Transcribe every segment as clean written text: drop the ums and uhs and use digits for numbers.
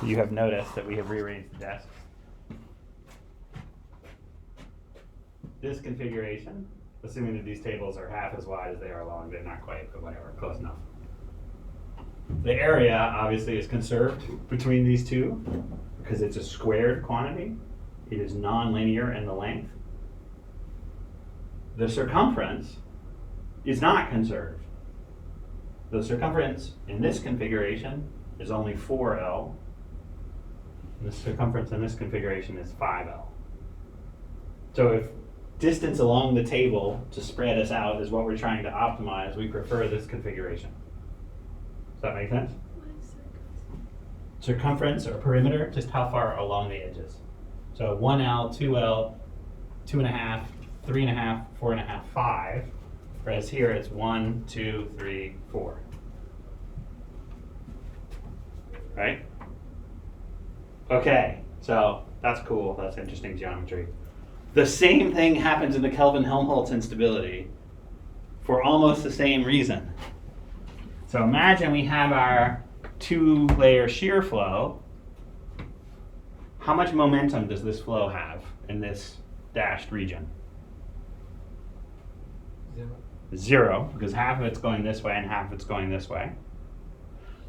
you have noticed that we have rearranged the desks. This configuration, assuming that these tables are half as wide as they are long, they're not quite, but whatever, close enough. The area obviously is conserved between these two because it's a squared quantity. It is nonlinear in the length. The circumference is not conserved. The circumference in this configuration is only 4L. The circumference in this configuration is 5L. So if distance along the table to spread us out is what we're trying to optimize, we prefer this configuration. Does that make sense? Circumference or perimeter, just how far along the edges. So 1L, 2L, 2.5, 3.5, 4.5, 5. Whereas here it's 1, 2, 3, 4. Right? Okay, so that's cool. That's interesting geometry. The same thing happens in the Kelvin-Helmholtz instability for almost the same reason. So imagine we have our two-layer shear flow. How much momentum does this flow have in this dashed region? 0, because half of it's going this way and half of it's going this way.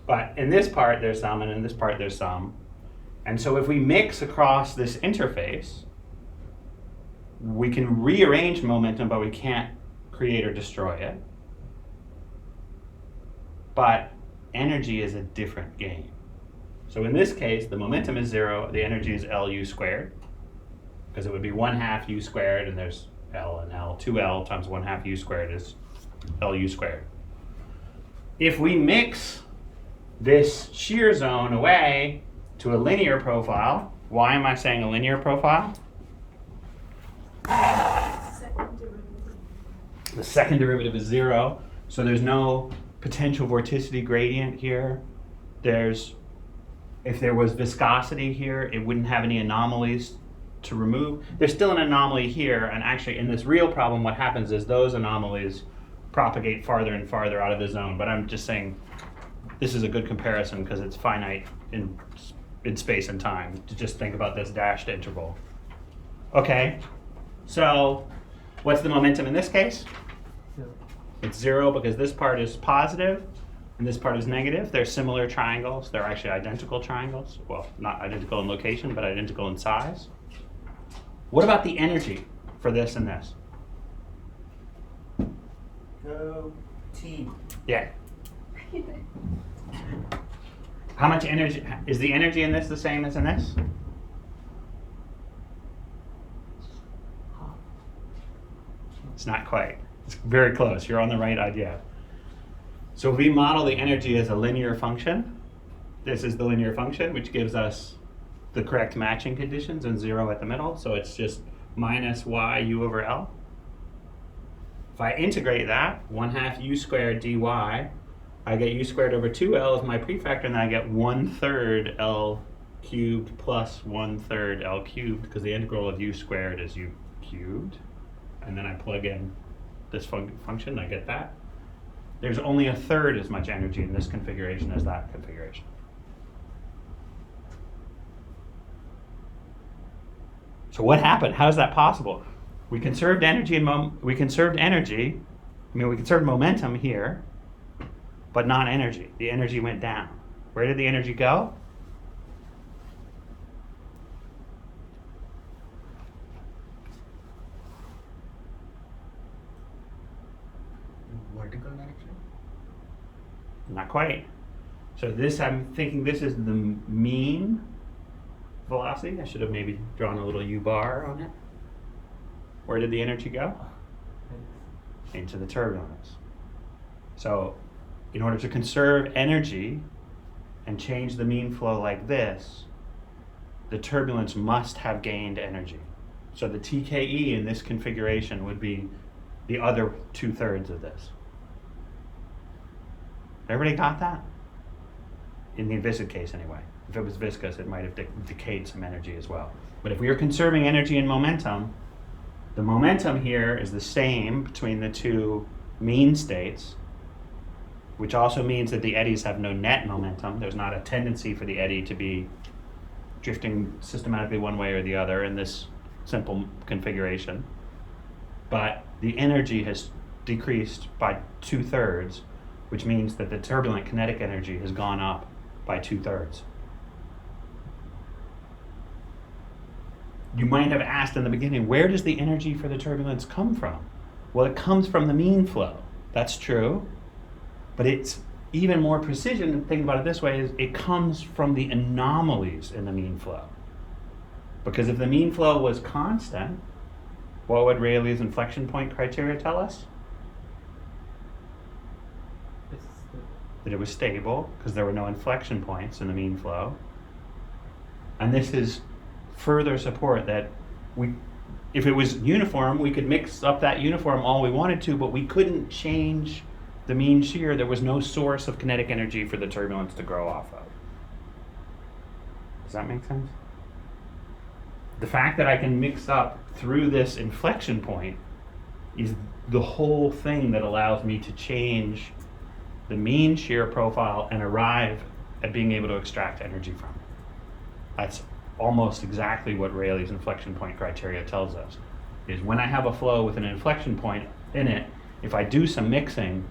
But in this part there's some, and in this part there's some. And so if we mix across this interface, we can rearrange momentum, but we can't create or destroy it. But energy is a different game. So in this case, the momentum is 0, the energy is LU squared, because it would be 1/2 U squared, and there's L and L. 2L times 1/2 U squared is LU squared. If we mix this shear zone away to a linear profile, why am I saying a linear profile? The second derivative is 0, so there's no potential vorticity gradient here. If there was viscosity here, it wouldn't have any anomalies to remove. There's still an anomaly here, and actually in this real problem what happens is those anomalies propagate farther and farther out of the zone. But I'm just saying this is a good comparison because it's finite in space and time to just think about this dashed interval. Okay, so what's the momentum in this case? 0. It's 0 because this part is positive and this part is negative. They're similar triangles. They're actually identical triangles. Well, not identical in location, but identical in size. What about the energy for this and this? Go T. Yeah. How much energy, is the energy in this the same as in this? It's not quite. It's very close. You're on the right idea. So if we model the energy as a linear function, this is the linear function, which gives us the correct matching conditions and 0 at the middle. So it's just minus y u over L. If I integrate that, 1/2 u squared dy, I get u squared over 2L as my prefactor, and then I get 1/3 L cubed plus 1/3 L cubed, because the integral of u squared is u cubed. And then I plug in this function, I get that. There's only 1/3 as much energy in this configuration as that configuration. So what happened? How is that possible? We conserved energy we conserved momentum here, but not energy. The energy went down. Where did the energy go? Vertical direction? Not quite. So this, I'm thinking this is the mean velocity. I should have maybe drawn a little U bar on it. Where did the energy go? Into the turbulence. So in order to conserve energy and change the mean flow like this, the turbulence must have gained energy. So the TKE in this configuration would be the other 2/3 of this. Everybody got that? In the inviscid case anyway. If it was viscous, it might have decayed some energy as well. But if we are conserving energy and momentum, the momentum here is the same between the two mean states. which also means that the eddies have no net momentum. There's not a tendency for the eddy to be drifting systematically one way or the other in this simple configuration. But the energy has decreased by 2/3, which means that the turbulent kinetic energy has gone up by 2/3. You might have asked in the beginning, where does the energy for the turbulence come from? Well, it comes from the mean flow. That's true. But it's even more precision, think about it this way, is it comes from the anomalies in the mean flow. Because if the mean flow was constant, what would Rayleigh's inflection point criteria tell us? That it was stable, because there were no inflection points in the mean flow. And this is further support that if it was uniform, we could mix up that uniform all we wanted to, but we couldn't change the mean shear. There was no source of kinetic energy for the turbulence to grow off of. Does that make sense? The fact that I can mix up through this inflection point is the whole thing that allows me to change the mean shear profile and arrive at being able to extract energy from it. That's almost exactly what Rayleigh's inflection point criteria tells us, is when I have a flow with an inflection point in it, if I do some mixing,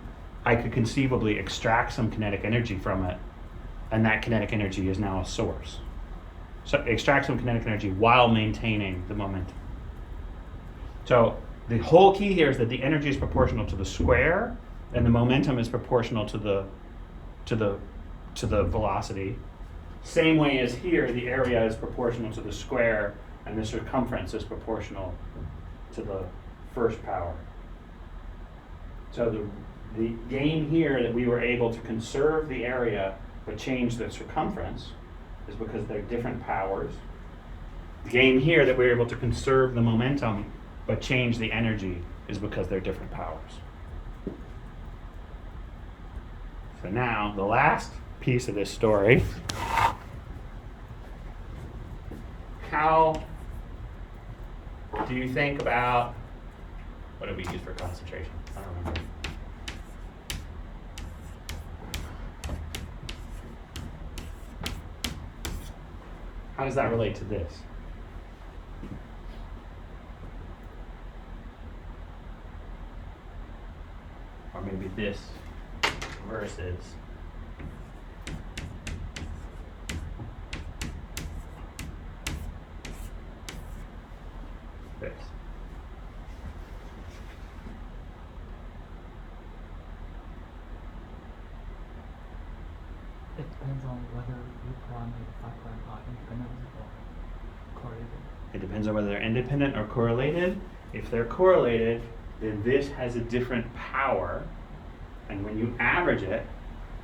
I could conceivably extract some kinetic energy from it, and that kinetic energy is now a source. So extract some kinetic energy while maintaining the momentum. So the whole key here is that the energy is proportional to the square, and the momentum is proportional to the velocity. Same way as here, the area is proportional to the square, and the circumference is proportional to the first power. So the gain here that we were able to conserve the area but change the circumference is because they're different powers. The gain here that we were able to conserve the momentum but change the energy is because they're different powers. So now, the last piece of this story. How do you think about, what did we use for concentration? I don't remember. How does that relate to this? Or maybe this versus this. It depends on whether you parameter factor are independent or correlated. It depends on whether they're independent or correlated. If they're correlated, then this has a different power, and when you average it,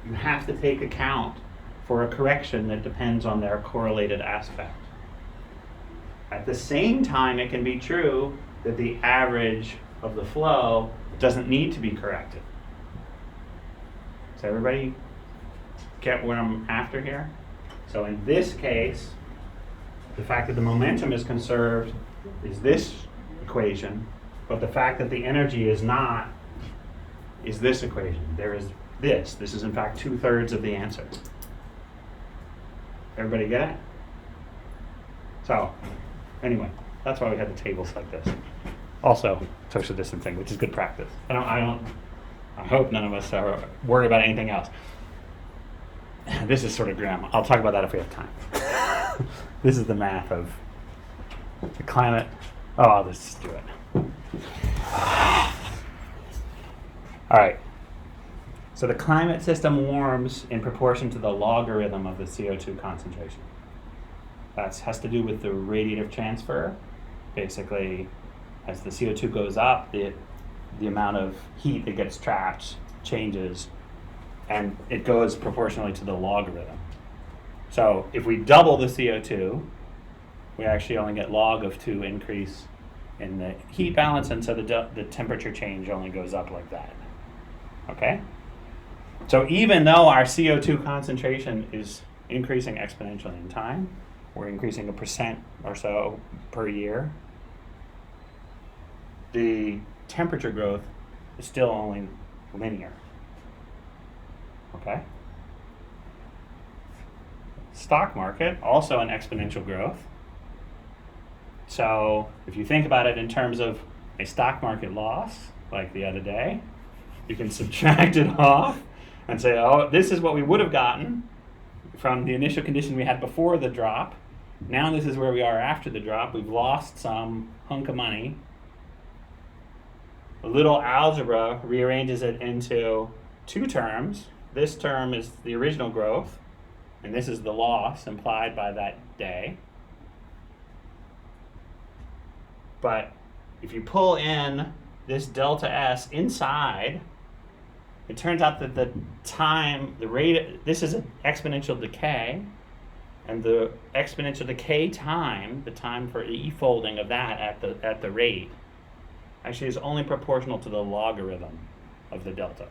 you have to take account for a correction that depends on their correlated aspect. At the same time, it can be true that the average of the flow doesn't need to be corrected. Does everybody get what I'm after here? So in this case, the fact that the momentum is conserved is this equation, but the fact that the energy is not is this equation. There is this. This is in fact 2/3 of the answer. Everybody get it? So, anyway, that's why we had the tables like this. Also, social distancing, which is good practice. I hope none of us are worried about anything else. This is sort of grim. I'll talk about that if we have time. This is the math of the climate. Oh, let's just do it. All right. So the climate system warms in proportion to the logarithm of the CO2 concentration. That has to do with the radiative transfer. Basically, as the CO2 goes up, the amount of heat that gets trapped changes, and it goes proportionally to the logarithm. So if we double the CO2, we actually only get log of 2 increase in the heat balance, and so the temperature change only goes up like that. Okay? So even though our CO2 concentration is increasing exponentially in time, we're increasing 1% or so per year, the temperature growth is still only linear. Okay. Stock market, also an exponential growth. So if you think about it in terms of a stock market loss, like the other day, you can subtract it off and say, oh, this is what we would have gotten from the initial condition we had before the drop. Now this is where we are after the drop. We've lost some hunk of money. A little algebra rearranges it into two terms. This term is the original growth, and this is the loss implied by that day. But if you pull in this delta S inside, it turns out that the rate, this is an exponential decay, and the exponential decay time, the time for e-folding of that at the rate, actually is only proportional to the logarithm of the delta.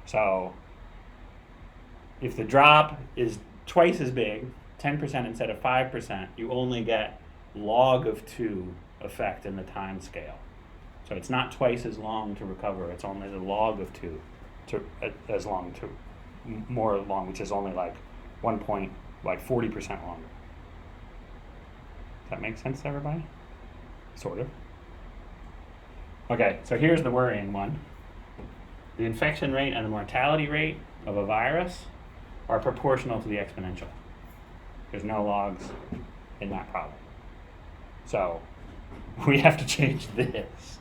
So if the drop is twice as big, 10% instead of 5%, you only get log of 2 effect in the time scale. So it's not twice as long to recover, it's only the log of 2 more long, which is only like 40% longer. Does that make sense to everybody? Sort of. Okay, so here's the worrying one. The infection rate and the mortality rate of a virus are proportional to the exponential. There's no logs in that problem. So we have to change this.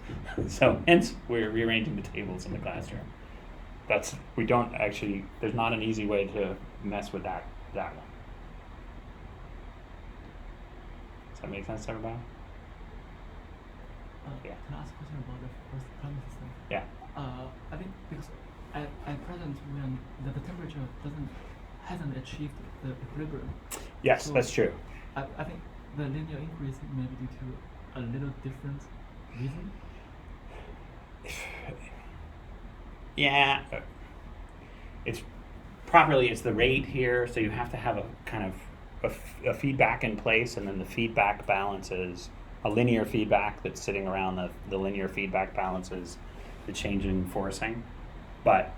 So hence we're rearranging the tables in the classroom. There's not an easy way to mess with that one. Does that make sense to everybody? Yeah. Can I ask a question about the first climate system? Yeah. I think because at present when the temperature hasn't achieved the equilibrium. Yes, so that's true. I think the linear increase may be due to a little different reason. Yeah, it's the rate here, so you have to have a kind of a feedback in place, and then the feedback balances a linear feedback that's sitting around the linear feedback balances the change in forcing. But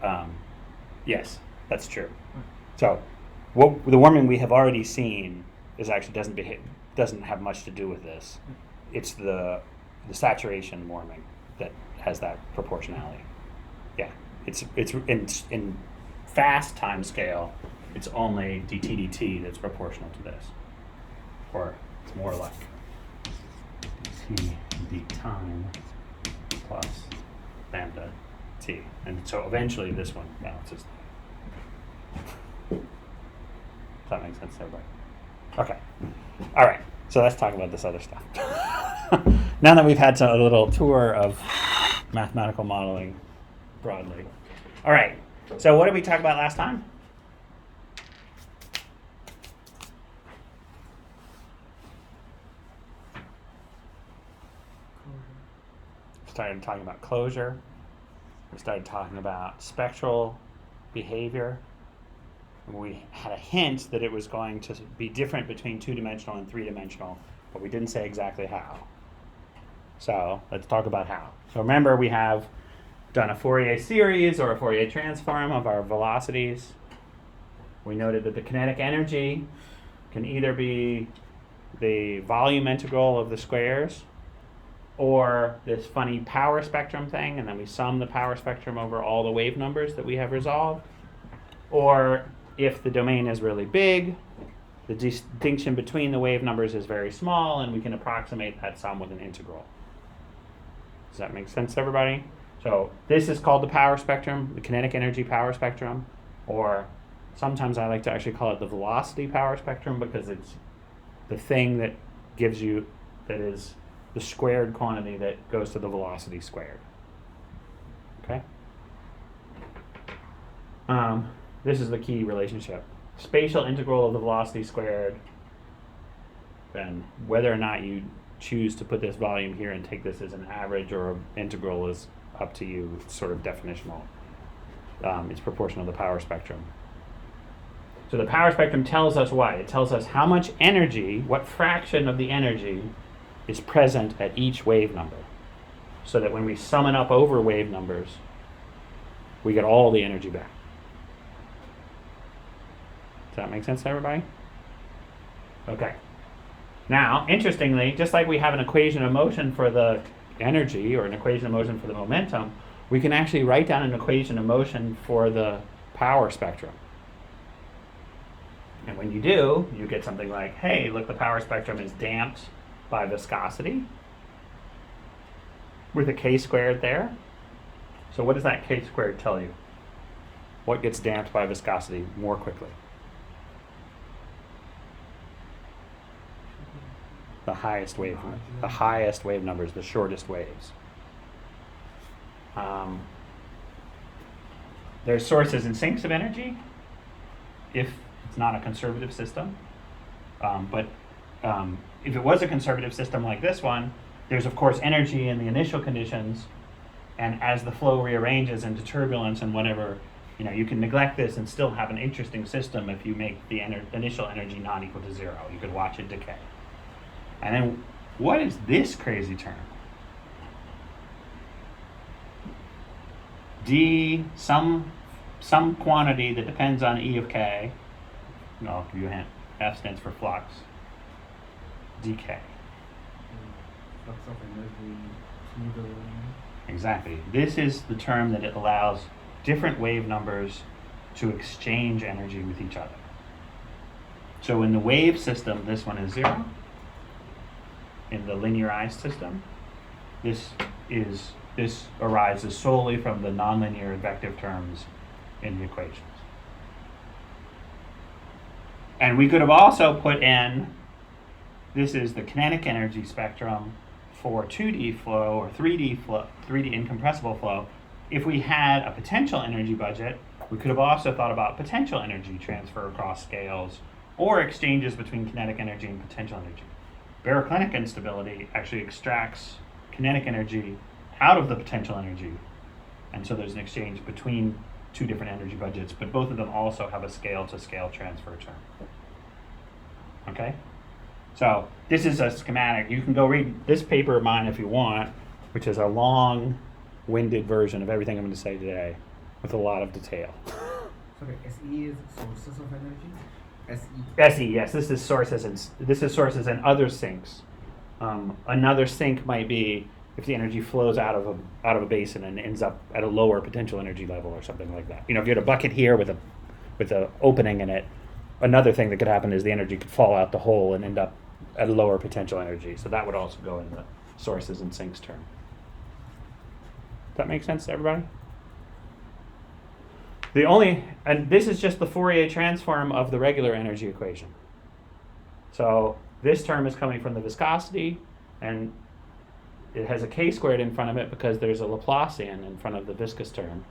yes, that's true. So the warming we have already seen is actually doesn't have much to do with this. It's the saturation warming that has that proportionality. Yeah, it's in fast time scale, it's only dT that's proportional to this, or it's more like d time plus lambda t, and so eventually this one balances. Does that make sense to everybody? Okay. All right. So let's talk about this other stuff. Now that we've had a little tour of mathematical modeling broadly. All right. So what did we talk about last time? We started talking about closure. We started talking about spectral behavior. We had a hint that it was going to be different between 2-dimensional and 3-dimensional, but we didn't say exactly how. So let's talk about how. So remember, we have done a Fourier series or a Fourier transform of our velocities. We noted that the kinetic energy can either be the volume integral of the squares or this funny power spectrum thing, and then we sum the power spectrum over all the wave numbers that we have resolved. Or if the domain is really big, the distinction between the wave numbers is very small, and we can approximate that sum with an integral. Does that make sense to everybody? So this is called the power spectrum, the kinetic energy power spectrum, or sometimes I like to actually call it the velocity power spectrum, because it's the thing that gives you, that is the squared quantity that goes to the velocity squared. Okay? This is the key relationship. Spatial integral of the velocity squared, then whether or not you choose to put this volume here and take this as an average or an integral is up to you. It's sort of definitional. It's proportional to the power spectrum. So the power spectrum tells us what? It tells us how much energy, what fraction of the energy is present at each wave number. So that when we sum it up over wave numbers, we get all the energy back. Does that make sense to everybody? Okay. Now, interestingly, just like we have an equation of motion for the energy or an equation of motion for the momentum, we can actually write down an equation of motion for the power spectrum. And when you do, you get something like, hey, look, the power spectrum is damped by viscosity with a k squared there. So what does that k squared tell you? What gets damped by viscosity more quickly? The highest wave numbers, the shortest waves. There's sources and sinks of energy if it's not a conservative system. But if it was a conservative system like this one, there's of course energy in the initial conditions, and as the flow rearranges into turbulence and whatever, you can neglect this and still have an interesting system if you make the initial energy not equal to zero. You could watch it decay. And then what is this crazy term? D, some quantity that depends on E of k. I'll give you a hint. F stands for flux. dk. Flux of energy to the... Exactly. This is the term that it allows different wave numbers to exchange energy with each other. So in the wave system, this one is 0. In the linearized system, this arises solely from the nonlinear advective terms in the equations. And we could have also put in, this is the kinetic energy spectrum for 2D flow or 3D incompressible flow. If we had a potential energy budget, we could have also thought about potential energy transfer across scales or exchanges between kinetic energy and potential energy. Baroclinic instability actually extracts kinetic energy out of the potential energy. And so there's an exchange between two different energy budgets, but both of them also have a scale-to-scale transfer term. Okay? So this is a schematic. You can go read this paper of mine if you want, which is a long-winded version of everything I'm going to say today with a lot of detail. Sorry, SE is sources of energy? SE, yes, this is sources and other sinks. Another sink might be if the energy flows out of a basin and ends up at a lower potential energy level or something like that. If you had a bucket here with a opening in it, another thing that could happen is the energy could fall out the hole and end up at a lower potential energy. So that would also go in the sources and sinks term. Does that make sense to everybody? And this is just the Fourier transform of the regular energy equation. So this term is coming from the viscosity, and it has a k squared in front of it because there's a Laplacian in front of the viscous term.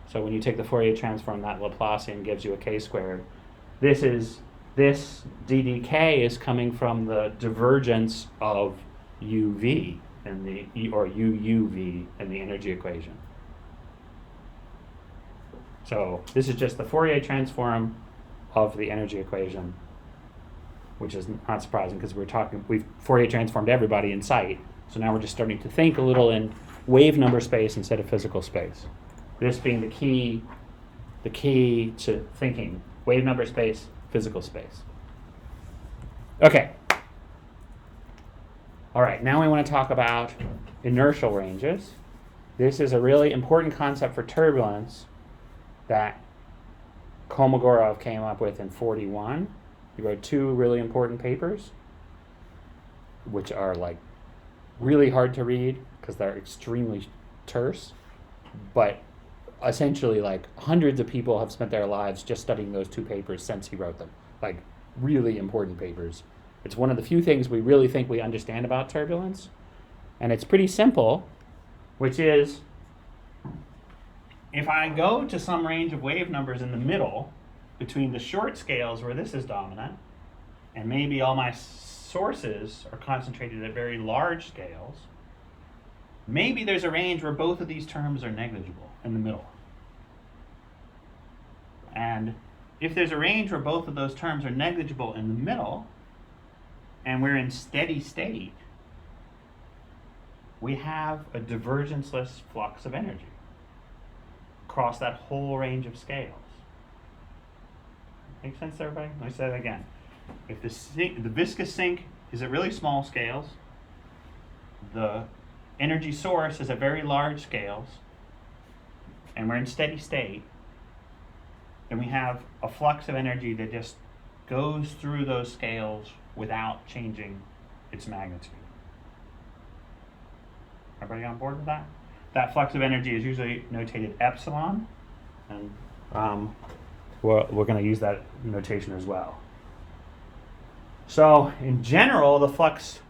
So when you take the Fourier transform, that Laplacian gives you a k squared. This ddk is coming from the divergence of uv or uuv in the energy equation. So this is just the Fourier transform of the energy equation, which is not surprising because we've Fourier transformed everybody in sight. So now we're just starting to think a little in wave number space instead of physical space. This being the key to thinking, wave number space, physical space. Okay. All right, now we want to talk about inertial ranges. This is a really important concept for turbulence that Kolmogorov came up with in 1941. He wrote two really important papers, which are like really hard to read because they're extremely terse, but essentially like hundreds of people have spent their lives just studying those two papers since he wrote them. Like really important papers. It's one of the few things we really think we understand about turbulence, and it's pretty simple, which is if I go to some range of wave numbers in the middle between the short scales where this is dominant, and maybe all my sources are concentrated at very large scales, maybe there's a range where both of these terms are negligible in the middle. And if there's a range where both of those terms are negligible in the middle, and we're in steady state, we have a divergenceless flux of energy. across that whole range of scales. Make sense to everybody? Let me say that again. If the viscous sink is at really small scales, the energy source is at very large scales, and we're in steady state, then we have a flux of energy that just goes through those scales without changing its magnitude. Everybody on board with that? That flux of energy is usually notated epsilon, and we're going to use that notation as well. So in general,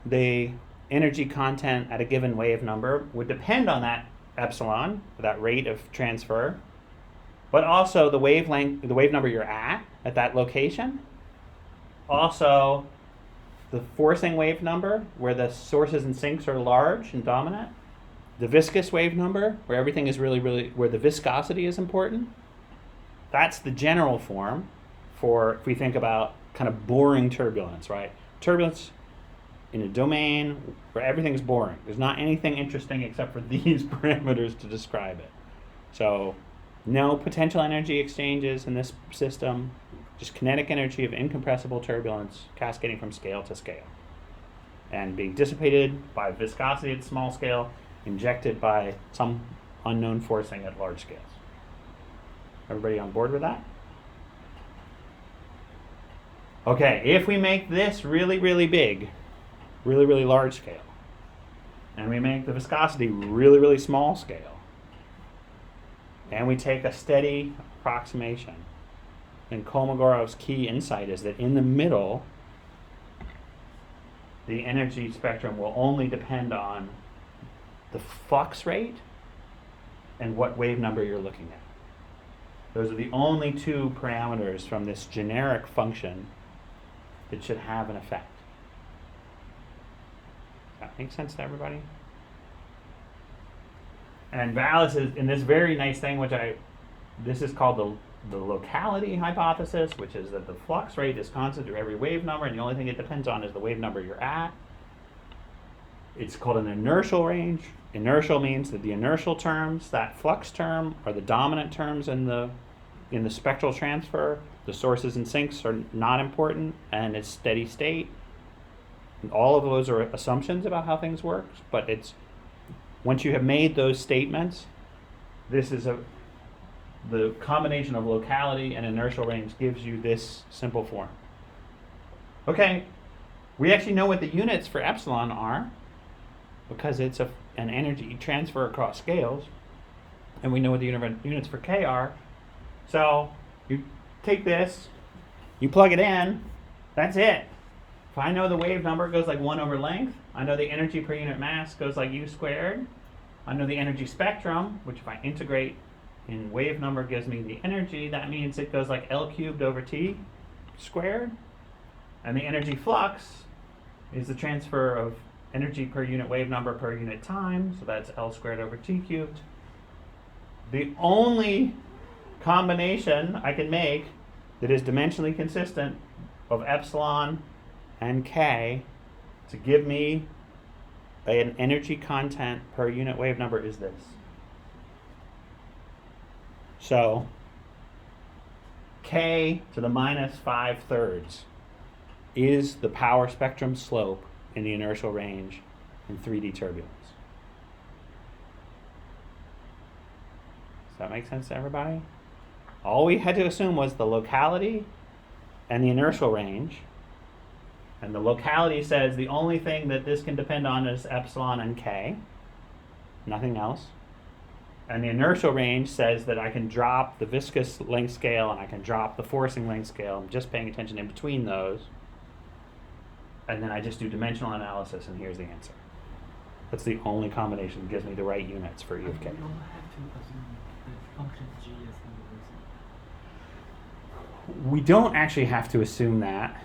the energy content at a given wave number would depend on that epsilon, that rate of transfer, but also the wavelength, the wave number you're at that location. Also, the forcing wave number, where the sources and sinks are large and dominant. The viscous wave number, where everything is really, where the viscosity is important. That's the general form for, if we think about kind of boring turbulence, right? Turbulence in a domain where everything's boring. There's not anything interesting except for these parameters to describe it. So no potential energy exchanges in this system, just kinetic energy of incompressible turbulence cascading from scale to scale and being dissipated by viscosity at small scale, injected by some unknown forcing at large scales. Everybody on board with that? Okay, if we make this really big, really large scale, and we make the viscosity really small scale, and we take a steady approximation, then Kolmogorov's key insight is that in the middle, the energy spectrum will only depend on the flux rate and what wave number you're looking at. Those are the only two parameters from this generic function that should have an effect. Does that make sense to everybody? And Vallis is in this very nice thing, this is called the locality hypothesis, which is that the flux rate is constant through every wave number, and the only thing it depends on is the wave number you're at. It's called an inertial range. Inertial means that the inertial terms, that flux term, are the dominant terms in the spectral transfer. The sources and sinks are not important, and it's steady state. And all of those are assumptions about how things work, but it's once you have made those statements, this is the combination of locality and inertial range gives you this simple form. Okay, we actually know what the units for epsilon are because it's an energy transfer across scales, and we know what the units for K are. So you take this, you plug it in, that's it. If I know the wave number goes like 1 over length, I know the energy per unit mass goes like U squared. I know the energy spectrum, which if I integrate in wave number gives me the energy, that means it goes like L cubed over T squared. And the energy flux is the transfer of energy per unit wave number per unit time, so that's L squared over T cubed. The only combination I can make that is dimensionally consistent of epsilon and K to give me an energy content per unit wave number is this. So K to the minus 5/3 is the power spectrum slope in the inertial range in 3D turbulence. Does that make sense to everybody? All we had to assume was the locality and the inertial range. And the locality says the only thing that this can depend on is epsilon and K, nothing else. And the inertial range says that I can drop the viscous length scale and I can drop the forcing length scale. I'm just paying attention in between those. And then I just do dimensional analysis, and here's the answer. That's the only combination that gives me the right units for E of K. You don't have to assume the function G is universal. We don't actually have to assume that.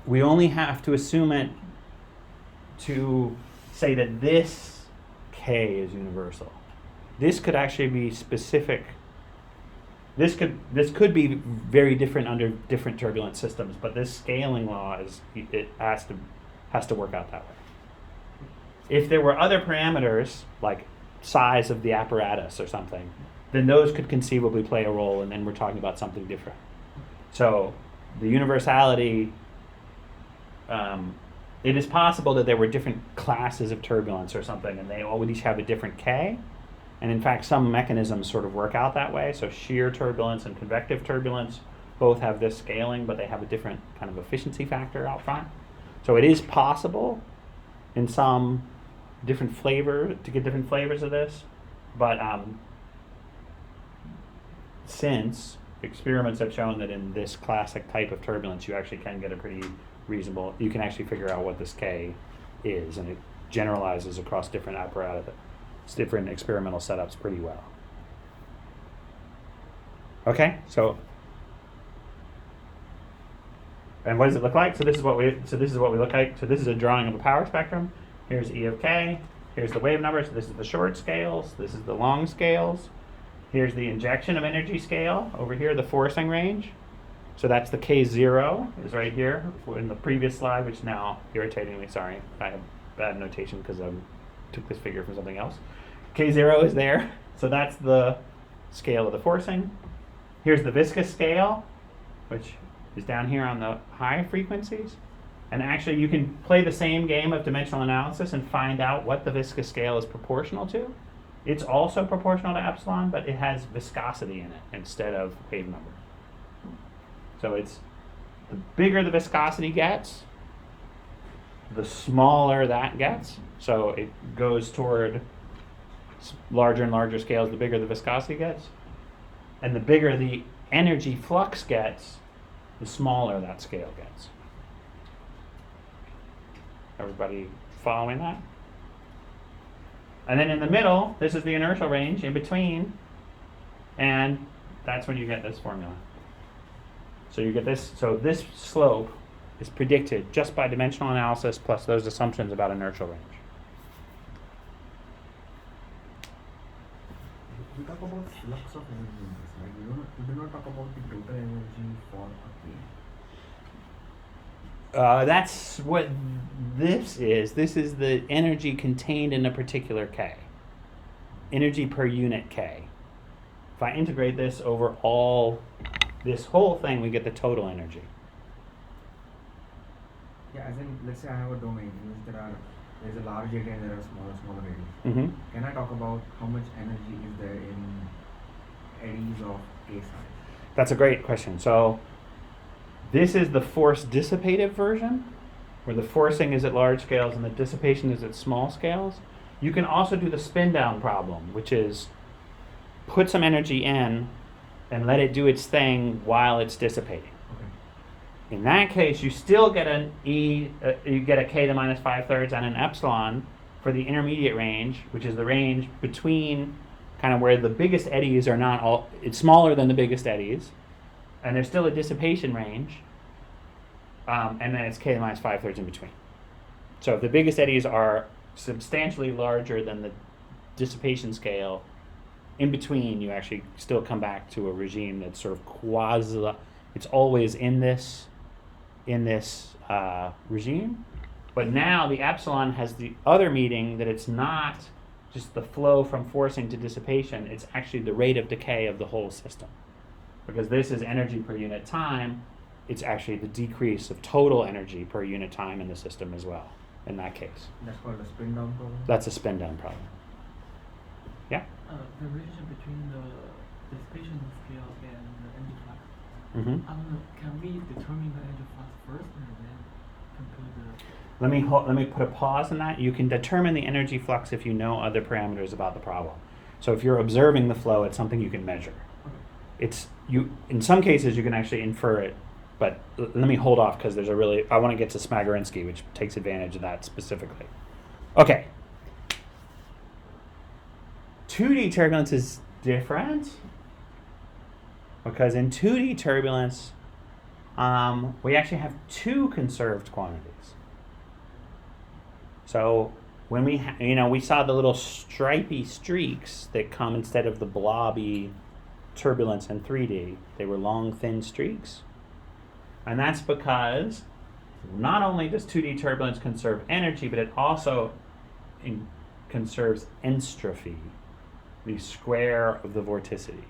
We only have to assume it to say that this K is universal. This could actually be specific. This could be very different under different turbulent systems, but this scaling law has to work out that way. If there were other parameters like size of the apparatus or something, then those could conceivably play a role, and then we're talking about something different. So the universality, it is possible that there were different classes of turbulence or something, and they all each have a different K. And in fact, some mechanisms sort of work out that way. So shear turbulence and convective turbulence both have this scaling, but they have a different kind of efficiency factor out front. So it is possible in some different flavor to get different flavors of this, but since experiments have shown that in this classic type of turbulence, you actually can get a pretty reasonable, you can actually figure out what this K is, and it generalizes across different apparatus, different experimental setups pretty well. Okay, so, and what does it look like? So this is what we look like. So this is a drawing of a power spectrum. Here's E of K. Here's the wave number. So this is the short scales. This is the long scales. Here's the injection of energy scale. Over here, the forcing range. So that's the K0 is right here in the previous slide, which now, irritatingly, sorry, I have bad notation because I took this figure from something else. K0 is there. So that's the scale of the forcing. Here's the viscous scale, which is down here on the high frequencies. And actually, you can play the same game of dimensional analysis and find out what the viscous scale is proportional to. It's also proportional to epsilon, but it has viscosity in it instead of wave number. So it's the bigger the viscosity gets, the smaller that gets. So it goes toward larger and larger scales the bigger the viscosity gets. And the bigger the energy flux gets, the smaller that scale gets. Everybody following that? And then in the middle, this is the inertial range in between, and that's when you get this formula. So you get this, so this slope is predicted just by dimensional analysis plus those assumptions about inertial range. We talk about flux of energy in this, right? We do not talk about the total energy for a plane. That's what this is. This is the energy contained in a particular K. Energy per unit K. If I integrate this over this whole thing, we get the total energy. Yeah, as in, let's say I have a domain in which there's a large area and there are smaller areas. Mm-hmm. Can I talk about how much energy is there in eddies of K size? That's a great question. So this is the force dissipative version, where the forcing is at large scales and the dissipation is at small scales. You can also do the spin down problem, which is put some energy in and let it do its thing while it's dissipating. Okay. In that case, you still get you get a K to minus 5/3 and an epsilon for the intermediate range, which is the range between kind of where the biggest eddies are not all, it's smaller than the biggest eddies, and there's still a dissipation range, and then it's K to minus 5/3 in between. So if the biggest eddies are substantially larger than the dissipation scale, in between you actually still come back to a regime that's sort of quasi, it's always in this regime, but now the epsilon has the other meaning that it's not just the flow from forcing to dissipation, it's actually the rate of decay of the whole system. Because this is energy per unit time, it's actually the decrease of total energy per unit time in the system as well, in that case. That's called a spin down problem? That's a spin down problem. Yeah? The relationship between the dissipation scale and the energy flux. Mm-hmm. I don't know, can we determine the energy flux first and then compute the... Let me put a pause on that. You can determine the energy flux if you know other parameters about the problem. So if you're observing the flow, it's something you can measure. Okay. In some cases you can actually infer it, but let me hold off because I want to get to Smagorinsky, which takes advantage of that specifically. Okay. 2D turbulence is different because in 2D turbulence, we actually have two conserved quantities. So when we saw the little stripy streaks that come instead of the blobby turbulence in 3D, they were long, thin streaks. And that's because not only does 2D turbulence conserve energy, but it also conserves entropy. the square of the vorticity,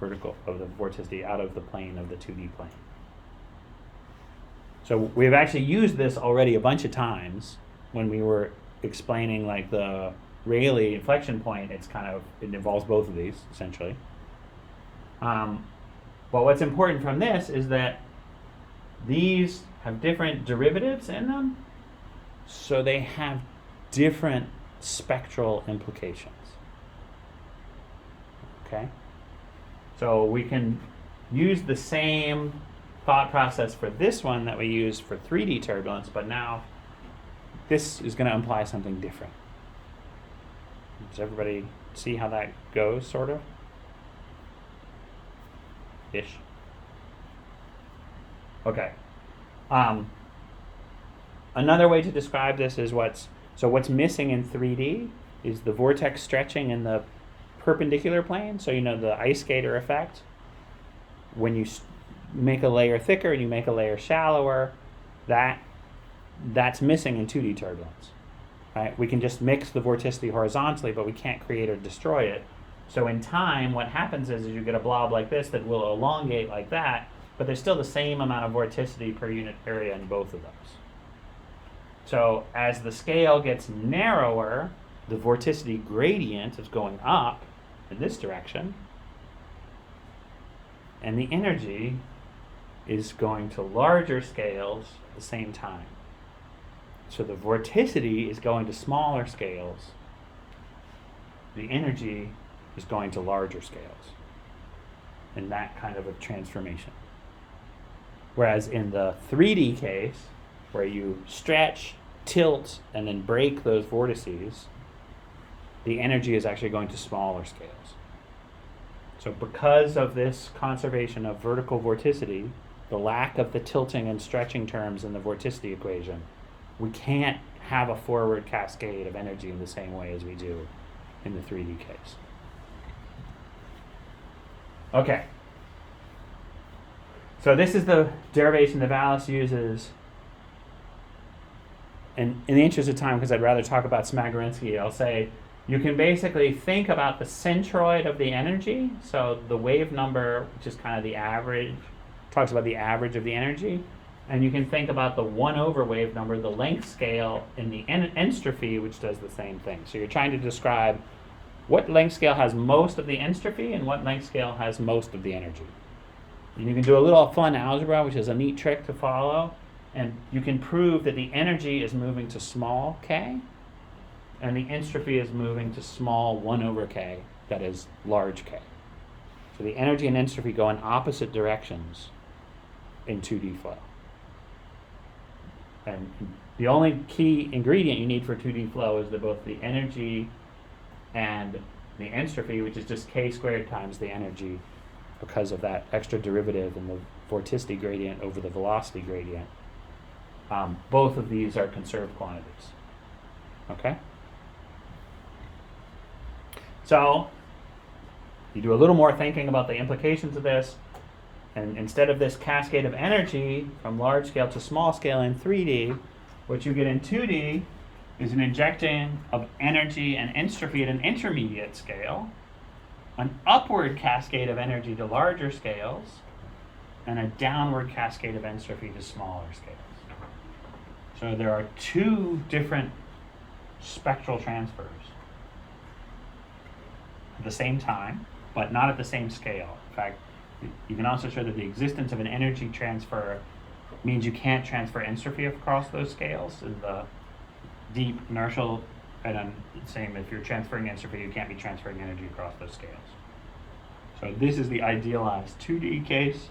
vertical of the vorticity out of the plane of the 2D plane. So we've actually used this already a bunch of times when we were explaining like the Rayleigh inflection point. It involves both of these essentially. But what's important from this is that these have different derivatives in them, so they have different spectral implications. Okay? So we can use the same thought process for this one that we used for 3D turbulence, but now this is going to imply something different. Does everybody see how that goes, sort of? Ish. Okay. Another way to describe this is what's missing in 3D is the vortex stretching in the perpendicular plane. So the ice skater effect. When you make a layer thicker and you make a layer shallower, that's missing in 2D turbulence. Right? We can just mix the vorticity horizontally, but we can't create or destroy it. So in time, what happens is you get a blob like this that will elongate like that, but there's still the same amount of vorticity per unit area in both of those. So as the scale gets narrower, the vorticity gradient is going up in this direction, and the energy is going to larger scales at the same time. So the vorticity is going to smaller scales. The energy is going to larger scales. In that kind of a transformation. Whereas in the 3D case, where you stretch, tilt, and then break those vortices, the energy is actually going to smaller scales. So because of this conservation of vertical vorticity, the lack of the tilting and stretching terms in the vorticity equation, we can't have a forward cascade of energy in the same way as we do in the 3D case. Okay. So this is the derivation that Vallis uses. And in the interest of time, because I'd rather talk about Smagorinsky, I'll say you can basically think about the centroid of the energy. So the wave number, which is kind of the average, talks about the average of the energy. And you can think about the 1/, wave number, the length scale, in the entropy, which does the same thing. So you're trying to describe what length scale has most of the entropy and what length scale has most of the energy. And you can do a little fun algebra, which is a neat trick to follow. And you can prove that the energy is moving to small k, and the entropy is moving to small 1/k, that is large K. So the energy and entropy go in opposite directions in 2D flow. And the only key ingredient you need for 2D flow is that both the energy and the entropy, which is just k squared times the energy, because of that extra derivative in the vorticity gradient over the velocity gradient, both of these are conserved quantities. Okay? So you do a little more thinking about the implications of this, and instead of this cascade of energy from large scale to small scale in 3D, what you get in 2D is an injecting of energy and entropy at an intermediate scale, an upward cascade of energy to larger scales, and a downward cascade of entropy to smaller scales. So there are two different spectral transfers at the same time, but not at the same scale. In fact, you can also show that the existence of an energy transfer means you can't transfer entropy across those scales in the deep inertial, and then same if you're transferring entropy, you can't be transferring energy across those scales. So this is the idealized 2D case,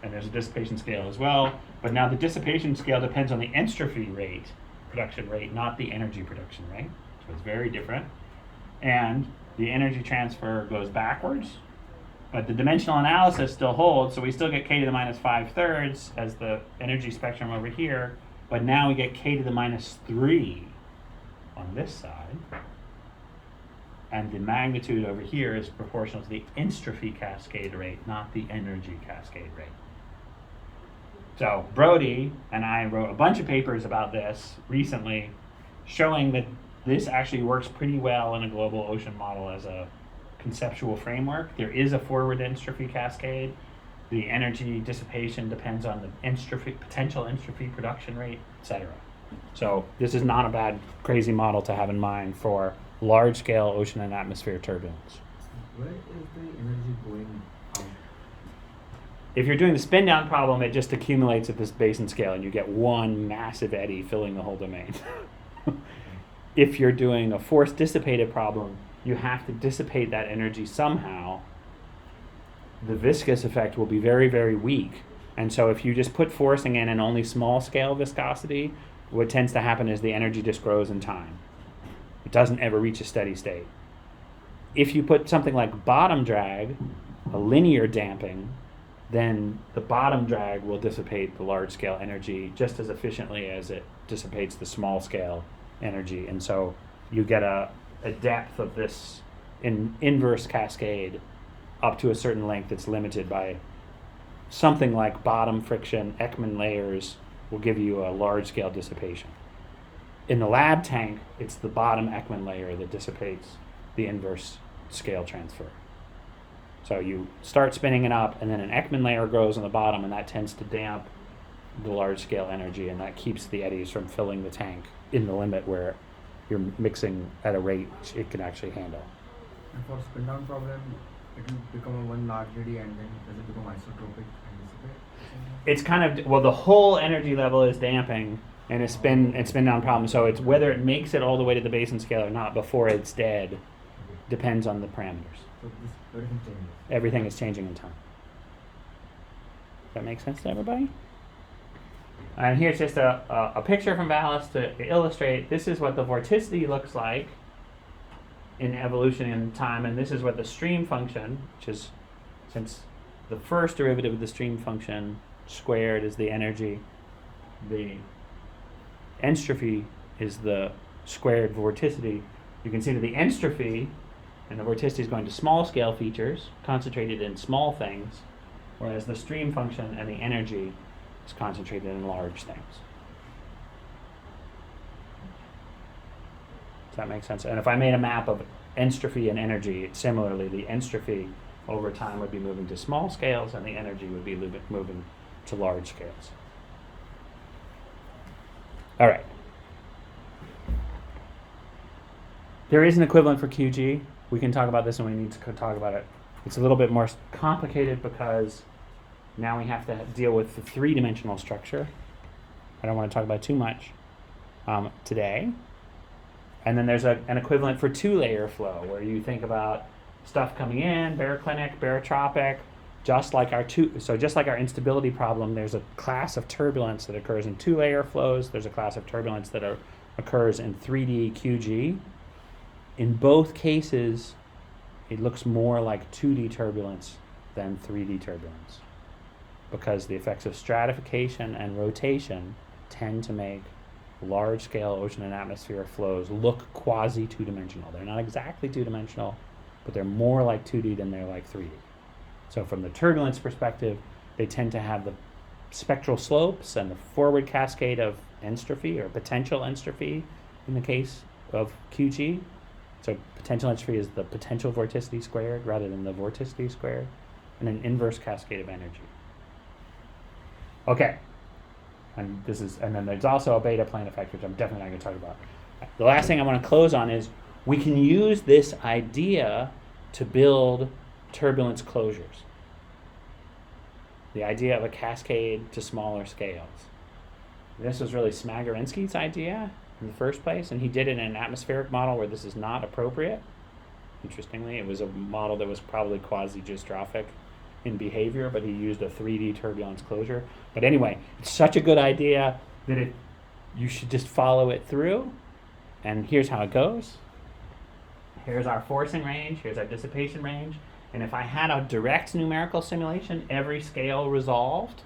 and there's a dissipation scale as well, but now the dissipation scale depends on the entropy rate, production rate, not the energy production rate, so it's very different. And the energy transfer goes backwards, but the dimensional analysis still holds, so we still get k to the minus 5/3 as the energy spectrum over here, but now we get k to the minus 3 on this side, and the magnitude over here is proportional to the entropy cascade rate, not the energy cascade rate. So Brody and I wrote a bunch of papers about this recently, showing that this actually works pretty well in a global ocean model as a conceptual framework. There is a forward entropy cascade. The energy dissipation depends on the potential entropy production rate, etc. So this is not a bad, crazy model to have in mind for large-scale ocean and atmosphere turbulence. Where is the energy going out? If you're doing the spin-down problem, it just accumulates at this basin scale, and you get one massive eddy filling the whole domain. If you're doing a force-dissipated problem, you have to dissipate that energy somehow. The viscous effect will be very, very weak. And so if you just put forcing in and only small-scale viscosity, what tends to happen is the energy just grows in time. It doesn't ever reach a steady state. If you put something like bottom drag, a linear damping, then the bottom drag will dissipate the large-scale energy just as efficiently as it dissipates the small-scale energy. And so you get a depth of this inverse cascade up to a certain length that's limited by something like bottom friction. Ekman layers will give you a large-scale dissipation. In the lab tank, it's the bottom Ekman layer that dissipates the inverse scale transfer. So you start spinning it up, and then an Ekman layer grows on the bottom, and that tends to damp the large-scale energy, and that keeps the eddies from filling the tank in the limit where you're mixing at a rate it can actually handle. And for spin down problem, it will become a one large eddy and then does it become isotropic and dissipate? It's kind of, well, the whole energy level is damping in a spin down problem. So it's whether it makes it all the way to the basin scale or not before it's dead depends on the parameters. So this everything changes. Everything is changing in time. Does that make sense to everybody? And here's just a picture from Vallis to illustrate this is what the vorticity looks like in evolution in time, and this is what the stream function, which is, since the first derivative of the stream function squared is the energy, the entropy is the squared vorticity. You can see that the entropy and the vorticity is going to small scale features concentrated in small things, whereas the stream function and the energy is concentrated in large things. Does that make sense? And if I made a map of entropy and energy, similarly, the entropy over time would be moving to small scales, and the energy would be moving to large scales. All right. There is an equivalent for QG. We can talk about this when we need to talk about it. It's a little bit more complicated because now we have to deal with the three-dimensional structure. I don't want to talk about too much today. And then there's an equivalent for two-layer flow, where you think about stuff coming in, baroclinic, barotropic, just like our instability problem. There's a class of turbulence that occurs in two-layer flows. There's a class of turbulence that occurs in 3D QG. In both cases, it looks more like 2D turbulence than 3D turbulence, because the effects of stratification and rotation tend to make large-scale ocean and atmosphere flows look quasi-two-dimensional. They're not exactly two-dimensional, but they're more like 2D than they're like 3D. So from the turbulence perspective, they tend to have the spectral slopes and the forward cascade of entropy or potential entropy in the case of QG. So potential entropy is the potential vorticity squared rather than the vorticity squared, and an inverse cascade of energy. Okay. And then there's also a beta plane effect, which I'm definitely not going to talk about. The last thing I want to close on is we can use this idea to build turbulence closures. The idea of a cascade to smaller scales. This was really Smagorinsky's idea in the first place, and he did it in an atmospheric model where this is not appropriate. Interestingly, it was a model that was probably quasi-geostrophic in behavior, but he used a 3D turbulence closure. But anyway, it's such a good idea that you should just follow it through. And here's how it goes. Here's our forcing range, here's our dissipation range. And if I had a direct numerical simulation, every scale resolved,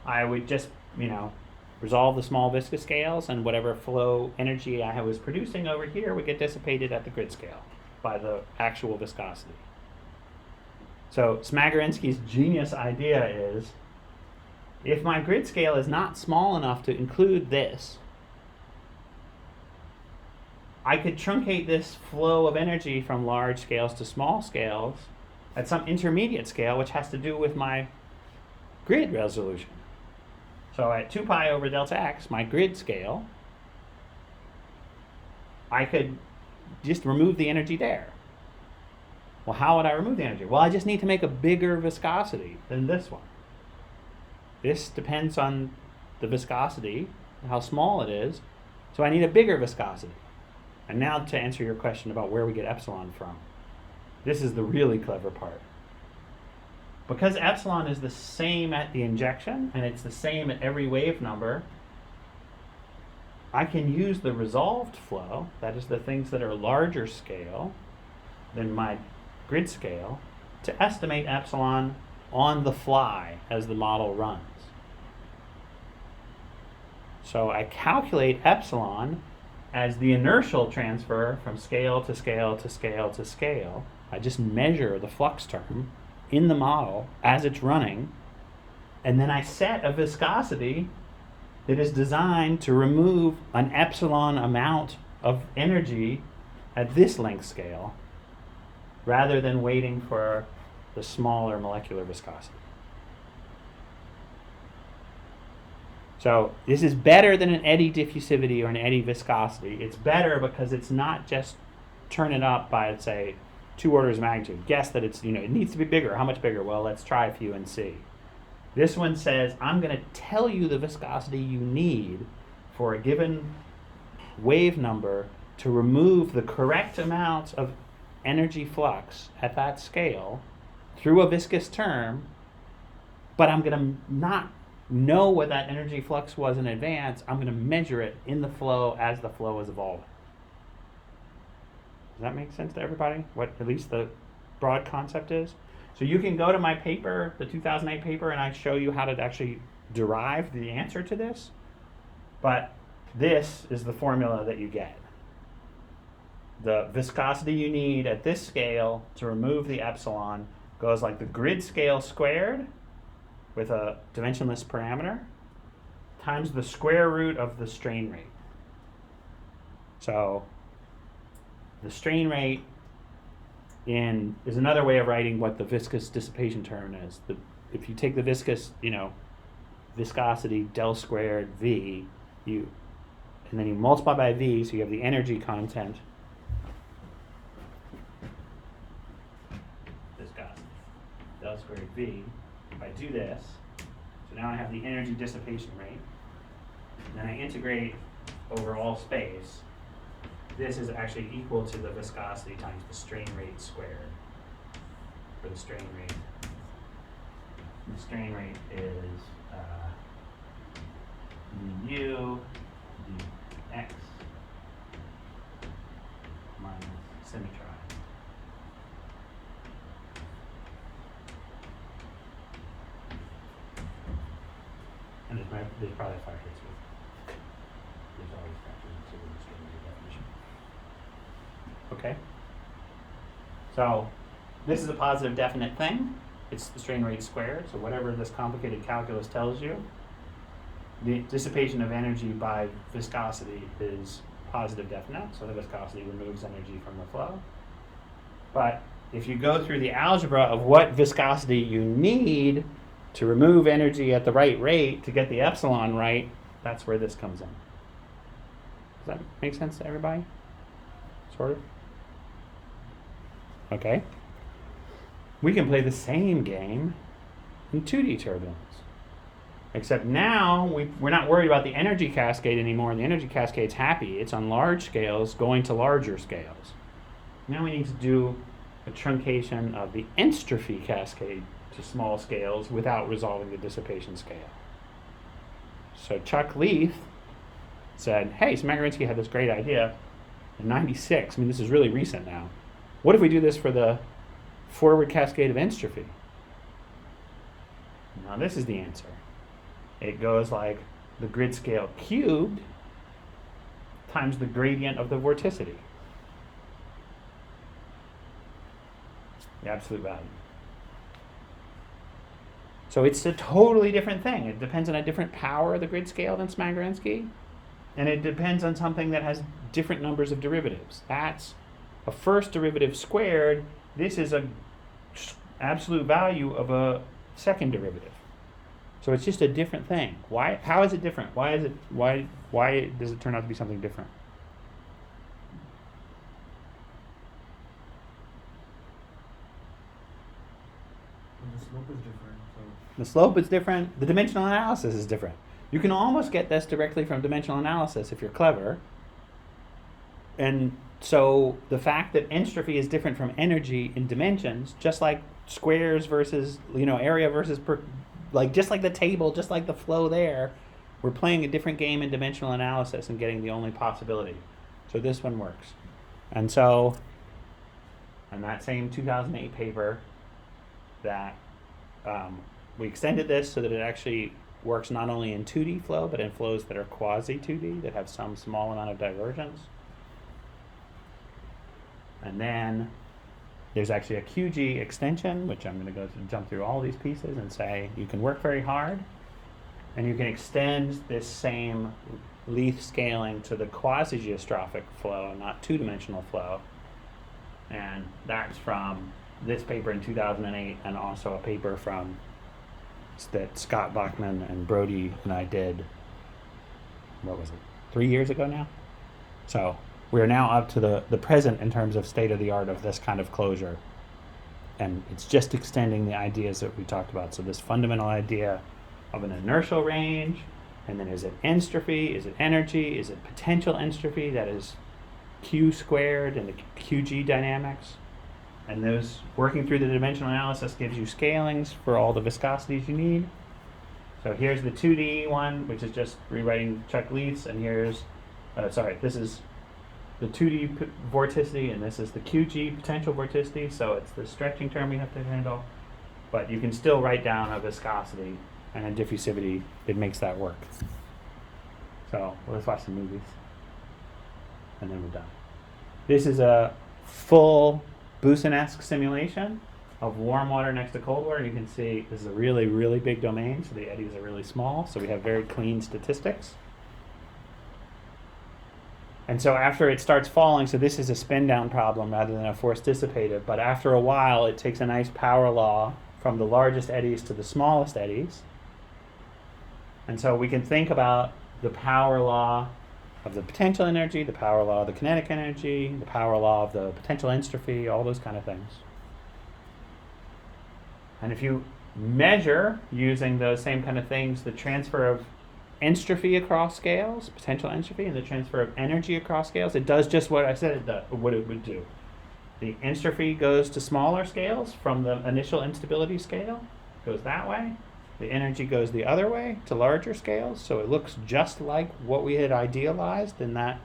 I would just, resolve the small viscous scales, and whatever flow energy I was producing over here would get dissipated at the grid scale by the actual viscosity. So Smagorinsky's genius idea is, if my grid scale is not small enough to include this, I could truncate this flow of energy from large scales to small scales at some intermediate scale, which has to do with my grid resolution. So at 2 pi over delta x, my grid scale, I could just remove the energy there. Well, how would I remove the energy? Well, I just need to make a bigger viscosity than this one. This depends on the viscosity, how small it is, so I need a bigger viscosity. And now to answer your question about where we get epsilon from. This is the really clever part. Because epsilon is the same at the injection, and it's the same at every wave number, I can use the resolved flow, that is the things that are larger scale than my grid scale, to estimate epsilon on the fly as the model runs. So I calculate epsilon as the inertial transfer from scale to scale to scale to scale. I just measure the flux term in the model as it's running, and then I set a viscosity that is designed to remove an epsilon amount of energy at this length scale, rather than waiting for the smaller molecular viscosity. So this is better than an eddy diffusivity or an eddy viscosity. It's better because it's not just turn it up by, let's say, 2 orders of magnitude. Guess that it's, it needs to be bigger. How much bigger? Well, let's try a few and see. This one says, I'm going to tell you the viscosity you need for a given wave number to remove the correct amount of energy flux at that scale through a viscous term, but I'm going to not know what that energy flux was in advance. I'm going to measure it in the flow as the flow is evolving. Does that make sense to everybody? What at least the broad concept is? So you can go to my paper, the 2008 paper, and I show you how to actually derive the answer to this. But this is the formula that you get. The viscosity you need at this scale to remove the epsilon goes like the grid scale squared with a dimensionless parameter times the square root of the strain rate. So the strain rate is another way of writing what the viscous dissipation term is. If you take the viscous, viscosity del squared V, and then you multiply by V, so you have the energy content. Viscosity del squared V. If I do this, so now I have the energy dissipation rate, and then I integrate over all space. This is actually equal to the viscosity times the strain rate squared for the strain rate. And the strain rate is mu dx minus symmetry. And there's probably a factor too. There's always factors into the strain rate definition. Okay? So this is a positive definite thing. It's the strain rate squared. So whatever this complicated calculus tells you, the dissipation of energy by viscosity is positive definite. So the viscosity removes energy from the flow. But if you go through the algebra of what viscosity you need to remove energy at the right rate to get the epsilon right, that's where this comes in. Does that make sense to everybody? Sort of? Okay. We can play the same game in 2D turbulence. Except now we're not worried about the energy cascade anymore, and the energy cascade's happy. It's on large scales going to larger scales. Now we need to do a truncation of the entropy cascade to small scales without resolving the dissipation scale. So Chuck Leith said, hey, Smagorinsky had this great idea in 96. I mean, this is really recent now. What if we do this for the forward cascade of entropy? Now this is the answer. It goes like the grid scale cubed times the gradient of the vorticity. The absolute value. So it's a totally different thing. It depends on a different power of the grid scale than Smagorinsky. and it depends on something that has different numbers of derivatives. That's a first derivative squared. This is a absolute value of a second derivative. So it's just a different thing. Why? How is it different? Why does it turn out to be something different? The slope is different. So The slope is different. The dimensional analysis is different. You can almost get this directly from dimensional analysis if you're clever. And so the fact that entropy is different from energy in dimensions, just like squares versus, area versus, just like the table, just like the flow there, we're playing a different game in dimensional analysis and getting the only possibility. So this one works. And so, in that same 2008 paper, that we extended this so that it actually works not only in 2D flow, but in flows that are quasi-2D, that have some small amount of divergence. And then there's actually a QG extension, which I'm going to jump through all these pieces and say you can work very hard, and you can extend this same Leith scaling to the quasi-geostrophic flow, not two-dimensional flow. And that's from this paper in 2008, and also a paper from that Scott Bachman and Brody and I did, 3 years ago now? So we're now up to the present in terms of state of the art of this kind of closure. And it's just extending the ideas that we talked about. So this fundamental idea of an inertial range, and then is it entropy, is it energy, is it potential entropy, that is Q squared and the QG dynamics. And those, working through the dimensional analysis gives you scalings for all the viscosities you need. So here's the 2D one, which is just rewriting Chuck Leith's, and here's, this is the 2D vorticity, and this is the QG potential vorticity, so it's the stretching term you have to handle. But you can still write down a viscosity and a diffusivity that makes that work. So let's watch some movies, and then we're done. This is a full Busenesque simulation of warm water next to cold water. You can see this is a really, really big domain, so the eddies are really small, so we have very clean statistics. And so after it starts falling, so this is a spin down problem rather than a force dissipative, but after a while it takes a nice power law from the largest eddies to the smallest eddies. And so we can think about the power law of the potential energy, the power law of the kinetic energy, the power law of the potential entropy, all those kind of things. And if you measure using those same kind of things, the transfer of entropy across scales, potential entropy, and the transfer of energy across scales, it does just what I said it does, what it would do. The entropy goes to smaller scales from the initial instability scale, goes that way. The energy goes the other way to larger scales, so it looks just like what we had idealized in that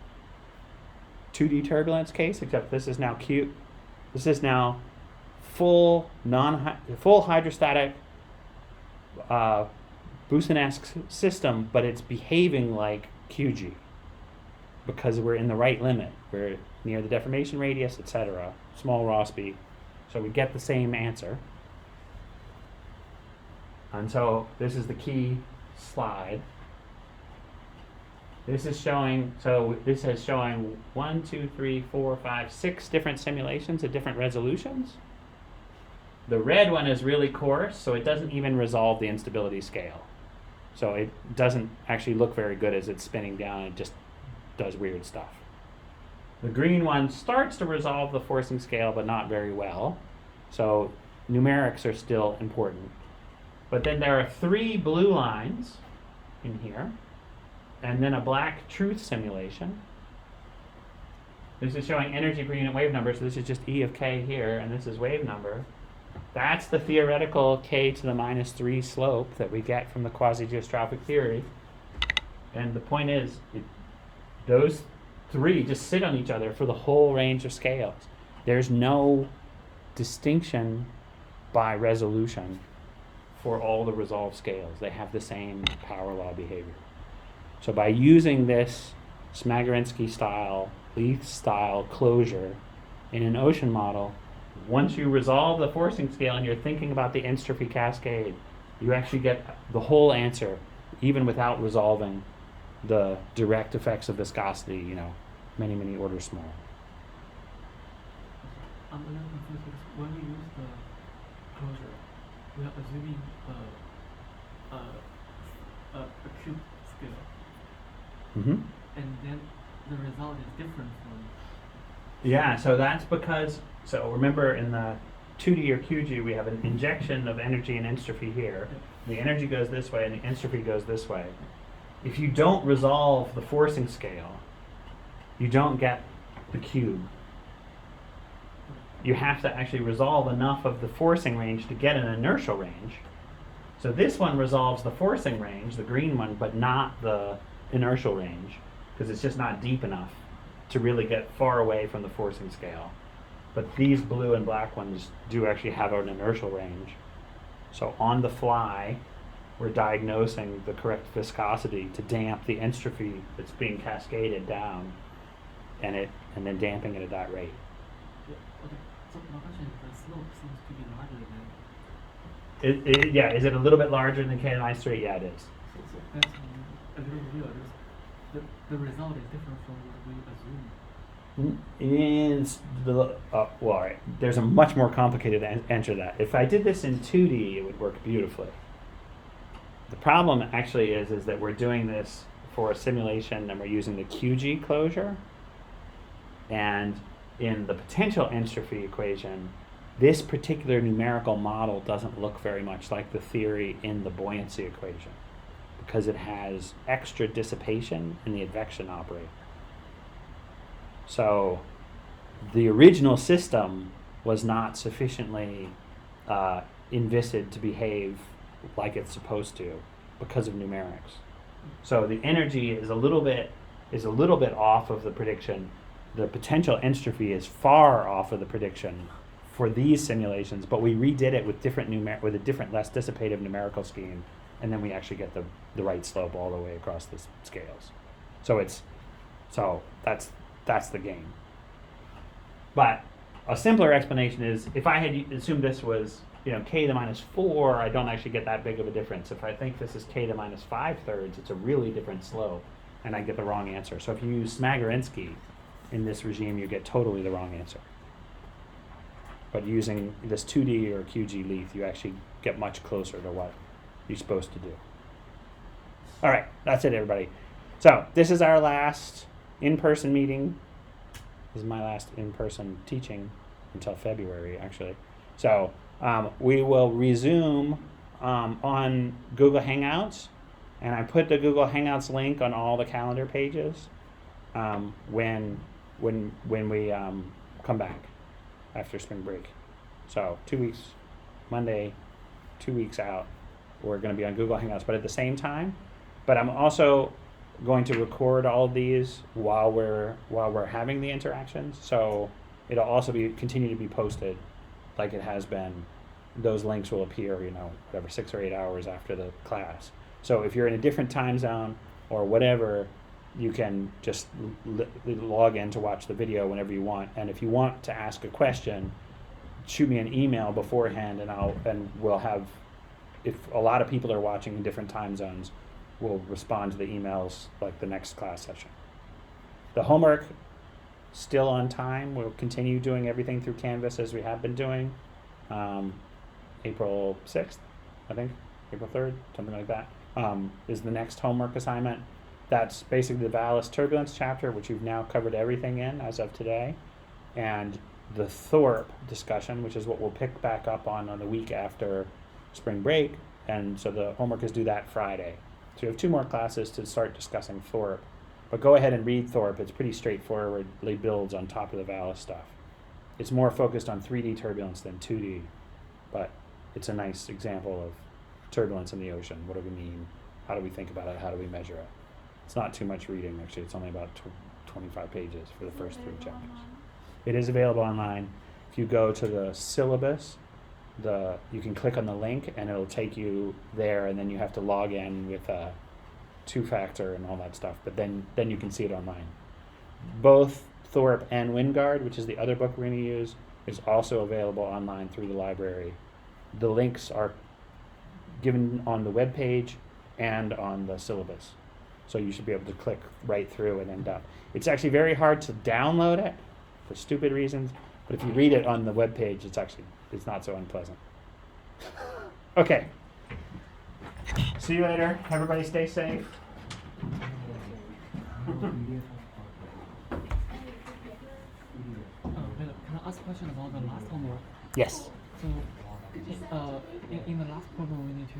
2D turbulence case, except this is now Q. This is now full hydrostatic Busenesque system, but it's behaving like QG because we're in the right limit. We're near the deformation radius, etc. Small Rossby, so we get the same answer. And so this is the key slide. This is showing 1, 2, 3, 4, 5, 6 different simulations at different resolutions. The red one is really coarse, so it doesn't even resolve the instability scale. So it doesn't actually look very good as it's spinning down, it just does weird stuff. The green one starts to resolve the forcing scale, but not very well. So numerics are still important. But then there are 3 blue lines in here, and then a black truth simulation. This is showing energy per unit wave number, so this is just E of k here, and this is wave number. That's the theoretical k to the minus 3 slope that we get from the quasi-geostrophic theory. And the point is, those 3 just sit on each other for the whole range of scales. There's no distinction by resolution for all the resolved scales. They have the same power law behavior. So by using this Smagorinsky style, Leith style closure in an ocean model, once you resolve the forcing scale and you're thinking about the entropy cascade, you actually get the whole answer, even without resolving the direct effects of viscosity, you know, many, many orders small. I'm a little confused because when we use the closure, we are assuming a cube scale, Mm-hmm. and then the result is different from. Yeah, so that's because, so remember in the 2D or QG, we have an injection of energy and entropy here. The energy goes this way and the entropy goes this way. If you don't resolve the forcing scale, you don't get the cube. You have to actually resolve enough of the forcing range to get an inertial range. So this one resolves the forcing range, the green one, but not the inertial range, because it's just not deep enough to really get far away from the forcing scale. But these blue and black ones do actually have an inertial range. So on the fly, we're diagnosing the correct viscosity to damp the entropy that's being cascaded down, and then damping it at that rate. Yeah, okay. So my question is, the slope seems to be larger than. Yeah, is it a little bit larger than K-3? Yeah, it is. So that's a little weird. The result is different from what we assume. Well, all right. There's a much more complicated answer to that. If I did this in 2D, it would work beautifully. The problem actually is that we're doing this for a simulation and we're using the QG closure. And in the potential entropy equation, this particular numerical model doesn't look very much like the theory in the buoyancy equation because it has extra dissipation in the advection operator. So the original system was not sufficiently envisaged to behave like it's supposed to because of numerics. So the energy is a little bit off of the prediction. The potential entropy is far off of the prediction for these simulations, but we redid it with with a different, less dissipative numerical scheme, and then we actually get the right slope all the way across the scales. So that's the game. But a simpler explanation is if I had assumed this was k to minus 4, I don't actually get that big of a difference. If I think this is k to minus 5/3, it's a really different slope, and I get the wrong answer. So if you use Smagorinsky in this regime, you get totally the wrong answer. But using this 2D or QG Leith, you actually get much closer to what you're supposed to do. All right, that's it, everybody. So this is our last in-person meeting. This is my last in-person teaching until February, actually. So we will resume on Google Hangouts, and I put the Google Hangouts link on all the calendar pages when we come back after spring break. So 2 weeks, Monday, 2 weeks out, we're going to be on Google Hangouts, but at the same time. But I'm also going to record all of these while we're having the interactions. So it'll also continue to be posted like it has been. Those links will appear, 6 or 8 hours after the class. So if you're in a different time zone or whatever, you can just log in to watch the video whenever you want. And if you want to ask a question, shoot me an email beforehand, and we'll have, if a lot of people are watching in different time zones, we'll respond to the emails like the next class session. The homework, still on time. We'll continue doing everything through Canvas as we have been doing. April 6th, I think, April 3rd, something like that, is the next homework assignment. That's basically the Vallis Turbulence chapter, which you've now covered everything in as of today, and the Thorpe discussion, which is what we'll pick back up on the week after spring break, and so the homework is due that Friday. So you have 2 more classes to start discussing Thorpe, but go ahead and read Thorpe. It's pretty straightforwardly builds on top of the Vallis stuff. It's more focused on 3D turbulence than 2D, but it's a nice example of turbulence in the ocean. What do we mean? How do we think about it? How do we measure it? It's not too much reading, actually. It's only about 25 pages for the first 3 chapters. It is available online. If you go to the syllabus, you can click on the link and it'll take you there, and then you have to log in with a 2-factor and all that stuff, but then you can see it online. Both Thorpe and Wingard, which is the other book we're going to use, is also available online through the library. The links are given on the web page and on the syllabus. So you should be able to click right through and end up. It's actually very hard to download it for stupid reasons, but if you read it on the web page, it's not so unpleasant. Okay. See you later. Everybody stay safe. Can I ask a question about the last homework? Yes. So, in the last problem, we need to